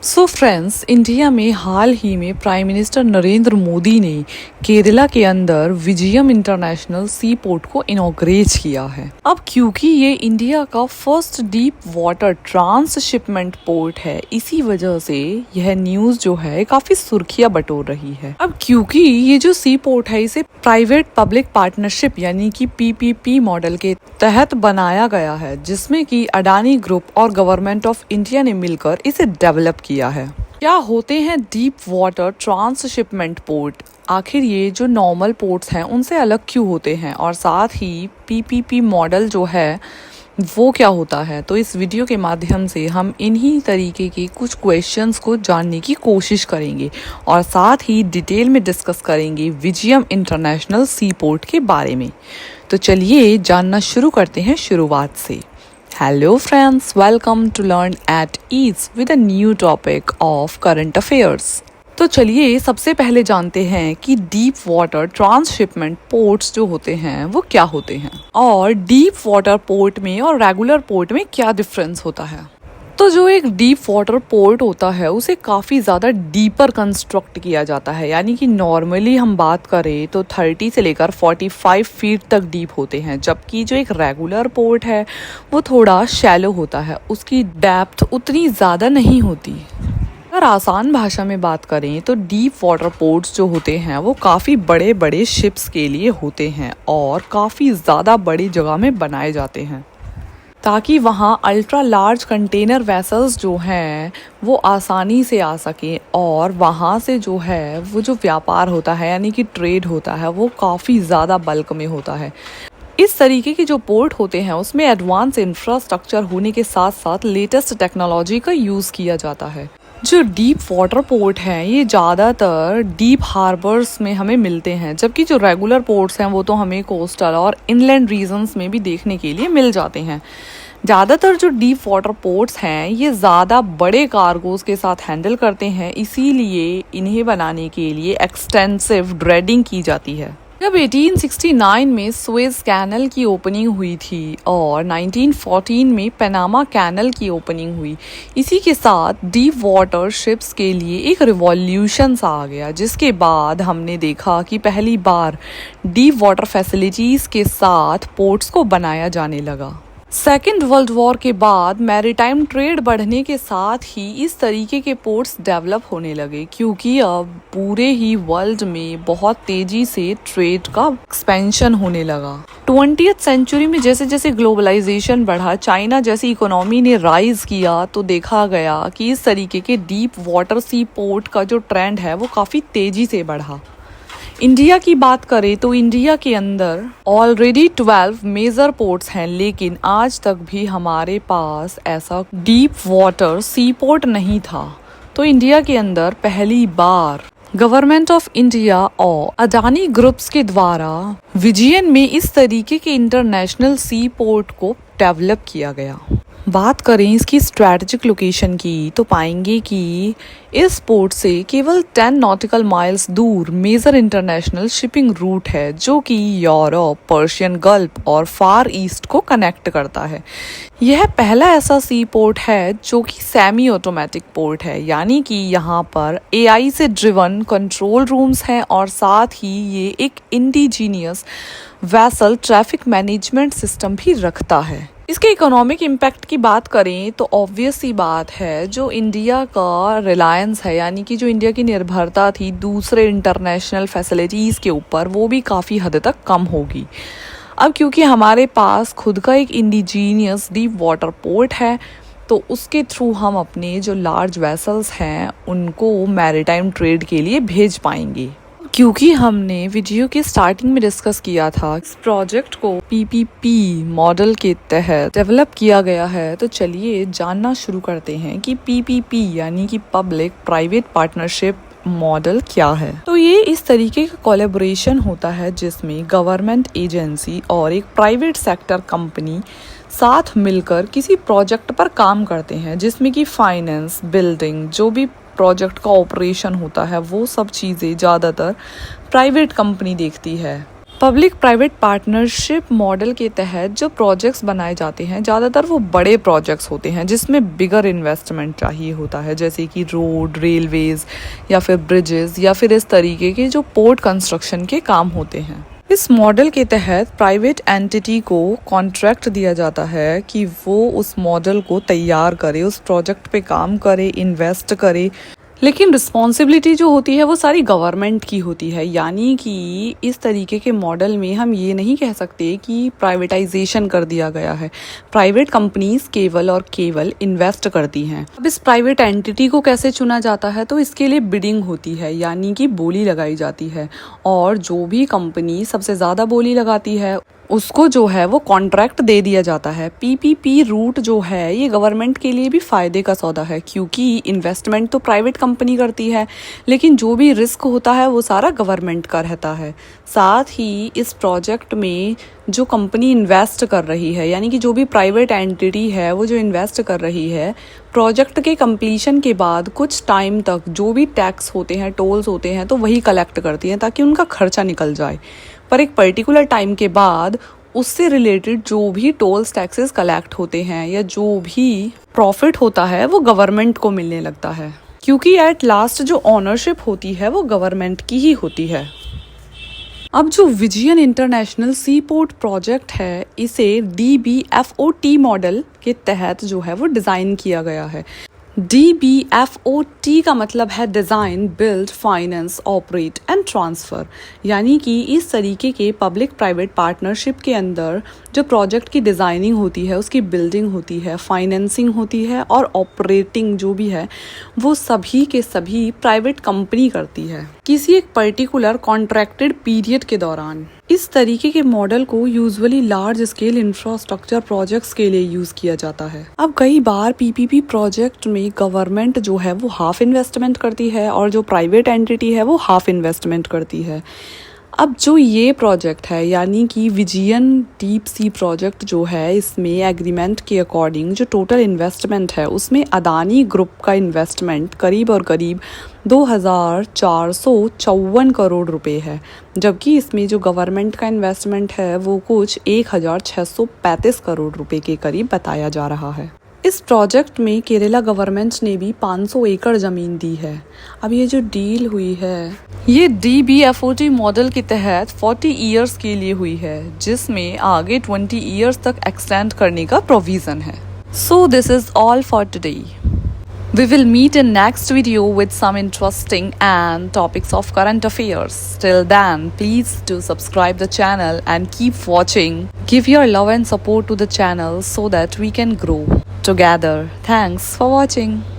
So friends, India में हाल ही में prime minister Narendra Modi ने केरला के अंदर विजयम इंटरनेशनल सी पोर्ट को इनॉग्रेट किया है। अब क्योंकि ये इंडिया का first deep water transshipment port है, इसी वजह से यह न्यूज जो है काफी सुर्खियां बटोर रही है। अब क्योंकि ये जो सी पोर्ट है इसे प्राइवेट पब्लिक पार्टनरशिप यानी कि पीपीपी मॉडल के तहत बनाया गया है, जिसमें कि अडानी ग्रुप और गवर्नमेंट ऑफ इंडिया ने मिलकर इसे डेवलप किया है। क्या होते हैं डीप वाटर ट्रांसशिपमेंट पोर्ट? आखिर ये जो नॉर्मल पोर्ट्स हैं उनसे अलग क्यों होते हैं, और साथ ही पीपीपी मॉडल जो है वो क्या होता है? तो इस वीडियो के माध्यम से हम इन्हीं तरीके के कुछ क्वेश्चंस को जानने की कोशिश करेंगे और साथ ही डिटेल में डिस्कस करेंगे विजयम इंटरनेशनल सी पोर्ट के बारे में। तो चलिए जानना शुरू करते हैं शुरुआत से। Hello friends, welcome to learn at ease with a new topic of current affairs। तो चलिए सबसे पहले जानते हैं कि डीप वाटर ट्रांसशिपमेंट पोर्ट्स जो होते हैं वो क्या होते हैं, और डीप वाटर पोर्ट में और रेगुलर पोर्ट में क्या डिफरेंस होता है। तो जो एक डीप वाटर पोर्ट होता है उसे काफ़ी ज़्यादा डीपर कंस्ट्रक्ट किया जाता है, यानी कि नॉर्मली हम बात करें तो 30 से लेकर 45 फीट तक डीप होते हैं, जबकि जो एक रेगुलर पोर्ट है वो थोड़ा शैलो होता है, उसकी डेप्थ उतनी ज़्यादा नहीं होती। अगर आसान भाषा में बात करें तो डीप वाटर पोर्ट्स जो होते हैं वो काफ़ी बड़े बड़े शिप्स के लिए होते हैं और काफ़ी ज़्यादा बड़ी जगह में बनाए जाते हैं, ताकि वहाँ अल्ट्रा लार्ज कंटेनर वेसल्स जो हैं वो आसानी से आ सकें, और वहाँ से जो है वो जो व्यापार होता है यानी कि ट्रेड होता है वो काफ़ी ज़्यादा बल्क में होता है। इस तरीके के जो पोर्ट होते हैं उसमें एडवांस इंफ्रास्ट्रक्चर होने के साथ साथ लेटेस्ट टेक्नोलॉजी का यूज़ किया जाता है। जो डीप वाटर पोर्ट हैं ये ज़्यादातर डीप हार्बर्स में हमें मिलते हैं, जबकि जो रेगुलर पोर्ट्स हैं वो तो हमें कोस्टल और इनलैंड रीजन्स में भी देखने के लिए मिल जाते हैं। ज़्यादातर जो डीप वाटर पोर्ट्स हैं ये ज़्यादा बड़े कार्गोज के साथ हैंडल करते हैं, इसीलिए इन्हें बनाने के लिए एक्सटेंसिव ड्रेडिंग की जाती है। जब 1869 में सुएज कैनल की ओपनिंग हुई थी और 1914 में पनामा कैनल की ओपनिंग हुई, इसी के साथ डीप वाटर शिप्स के लिए एक रिवॉल्यूशन सा आ गया, जिसके बाद हमने देखा कि पहली बार डीप वाटर फैसिलिटीज़ के साथ पोर्ट्स को बनाया जाने लगा। सेकेंड वर्ल्ड वॉर के बाद मैरीटाइम ट्रेड बढ़ने के साथ ही इस तरीके के पोर्ट्स डेवलप होने लगे, क्योंकि अब पूरे ही वर्ल्ड में बहुत तेजी से ट्रेड का एक्सपेंशन होने लगा। 20th सेंचुरी में जैसे जैसे ग्लोबलाइजेशन बढ़ा, चाइना जैसी इकोनॉमी ने राइज किया, तो देखा गया कि इस तरीके के डीप वाटर सी पोर्ट का जो ट्रेंड है वो काफ़ी तेजी से बढ़ा। इंडिया की बात करें तो इंडिया के अंदर ऑलरेडी 12 मेजर पोर्ट्स हैं, लेकिन आज तक भी हमारे पास ऐसा डीप वाटर सी पोर्ट नहीं था। तो इंडिया के अंदर पहली बार गवर्नमेंट ऑफ इंडिया और अडानी ग्रुप्स के द्वारा विजयन में इस तरीके के इंटरनेशनल सी पोर्ट को डेवलप किया गया। बात करें इसकी स्ट्रैटेजिक लोकेशन की तो पाएंगे कि इस पोर्ट से केवल 10 नॉटिकल माइल्स दूर मेजर इंटरनेशनल शिपिंग रूट है, जो कि यूरोप, पर्शियन गल्फ और फार ईस्ट को कनेक्ट करता है। यह पहला ऐसा सी पोर्ट है जो कि सेमी ऑटोमेटिक पोर्ट है, यानी कि यहाँ पर एआई से ड्रिवन कंट्रोल रूम्स हैं और साथ ही ये एक indigenous vessel traffic management system भी रखता है। इसके इकोनॉमिक इम्पैक्ट की बात करें तो ऑब्वियस सी बात है, जो इंडिया का रिलायंस है यानी कि जो इंडिया की निर्भरता थी दूसरे इंटरनेशनल फैसिलिटीज़ के ऊपर, वो भी काफ़ी हद तक कम होगी। अब क्योंकि हमारे पास खुद का एक इंडिजीनियस डीप वाटर पोर्ट है, तो उसके थ्रू हम अपने जो लार्ज वेसल्स हैं उनको मैरीटाइम ट्रेड के लिए भेज पाएंगे। क्योंकि हमने वीडियो के स्टार्टिंग में डिस्कस किया था इस प्रोजेक्ट को पीपीपी मॉडल के तहत डेवलप किया गया है, तो चलिए जानना शुरू करते हैं कि पीपीपी यानी कि पब्लिक प्राइवेट पार्टनरशिप मॉडल क्या है। तो ये इस तरीके का कोलैबोरेशन होता है जिसमें गवर्नमेंट एजेंसी और एक प्राइवेट सेक्टर कंपनी साथ मिलकर किसी प्रोजेक्ट पर काम करते हैं, जिसमें कि फाइनेंस, बिल्डिंग, जो भी प्रोजेक्ट का ऑपरेशन होता है वो सब चीज़ें ज़्यादातर प्राइवेट कंपनी देखती है। पब्लिक प्राइवेट पार्टनरशिप मॉडल के तहत जो प्रोजेक्ट्स बनाए जाते हैं ज़्यादातर वो बड़े प्रोजेक्ट्स होते हैं जिसमें बिगर इन्वेस्टमेंट चाहिए होता है, जैसे कि रोड, रेलवेज़ या फिर ब्रिजेस या फिर इस तरीके के जो पोर्ट कंस्ट्रक्शन के काम होते हैं। इस मॉडल के तहत प्राइवेट एंटिटी को कॉन्ट्रैक्ट दिया जाता है कि वो उस मॉडल को तैयार करे, उस प्रोजेक्ट पे काम करे, इन्वेस्ट करे, लेकिन रिस्पॉन्सिबिलिटी जो होती है वो सारी गवर्नमेंट की होती है। यानी कि इस तरीके के मॉडल में हम ये नहीं कह सकते कि प्राइवेटाइजेशन कर दिया गया है। प्राइवेट कंपनीज केवल और केवल इन्वेस्ट करती हैं। अब इस प्राइवेट एंटिटी को कैसे चुना जाता है, तो इसके लिए बिडिंग होती है, यानी कि बोली लगाई जाती है, और जो भी कंपनी सबसे ज़्यादा बोली लगाती है उसको जो है वो कॉन्ट्रैक्ट दे दिया जाता है। पीपीपी रूट जो है ये गवर्नमेंट के लिए भी फ़ायदे का सौदा है, क्योंकि इन्वेस्टमेंट तो प्राइवेट कंपनी करती है लेकिन जो भी रिस्क होता है वो सारा गवर्नमेंट का रहता है। साथ ही इस प्रोजेक्ट में जो कंपनी इन्वेस्ट कर रही है, यानी कि जो भी प्राइवेट एंटिटी है वो जो इन्वेस्ट कर रही है, प्रोजेक्ट के कंप्लीशन के बाद कुछ टाइम तक जो भी टैक्स होते हैं, टोल्स होते हैं, तो वही कलेक्ट करती हैं ताकि उनका खर्चा निकल जाए। पर एक पर्टिकुलर टाइम के बाद उससे रिलेटेड जो भी टोल्स, टैक्सेस कलेक्ट होते हैं या जो भी प्रॉफिट होता है वो गवर्नमेंट को मिलने लगता है, क्योंकि एट लास्ट जो ऑनरशिप होती है वो गवर्नमेंट की ही होती है। अब जो विजयन इंटरनेशनल सी पोर्ट प्रोजेक्ट है इसे DBFOT मॉडल के तहत जो है वो डिज़ाइन किया गया है। DBFOT का मतलब है design, build, finance, operate and transfer. यानी कि इस तरीके के पब्लिक प्राइवेट पार्टनरशिप के अंदर जो प्रोजेक्ट की डिज़ाइनिंग होती है, उसकी बिल्डिंग होती है, फाइनेंसिंग होती है और ऑपरेटिंग जो भी है वो सभी के सभी प्राइवेट कंपनी करती है किसी एक पर्टिकुलर कॉन्ट्रैक्टेड पीरियड के दौरान। इस तरीके के मॉडल को usually large scale infrastructure projects के लिए यूज़ किया जाता है। अब कई बार पीपीपी प्रोजेक्ट में गवर्नमेंट जो है वो हाफ इन्वेस्टमेंट करती है और जो प्राइवेट एंटिटी है वो हाफ इन्वेस्टमेंट करती है। अब जो ये प्रोजेक्ट है यानी कि विजयन डीप सी प्रोजेक्ट जो है, इसमें एग्रीमेंट के अकॉर्डिंग जो टोटल इन्वेस्टमेंट है उसमें अदानी ग्रुप का इन्वेस्टमेंट करीब 2454 करोड़ रुपए है, जबकि इसमें जो गवर्नमेंट का इन्वेस्टमेंट है वो कुछ 1635 करोड़ रुपए के करीब बताया जा रहा है। इस प्रोजेक्ट में केरला गवर्नमेंट ने भी 500 एकड़ ज़मीन दी है। अब ये जो डील हुई है ये DBFOT मॉडल के तहत 40 ईयर्स के लिए हुई है, जिसमें आगे 20 ईयर्स तक एक्सटेंड करने का प्रोविज़न है। So this is all for today. We will meet in next video with some interesting and topics of current affairs. Till then, please do subscribe the channel and keep watching. Give your love and support to the channel so that we can grow together. Thanks for watching.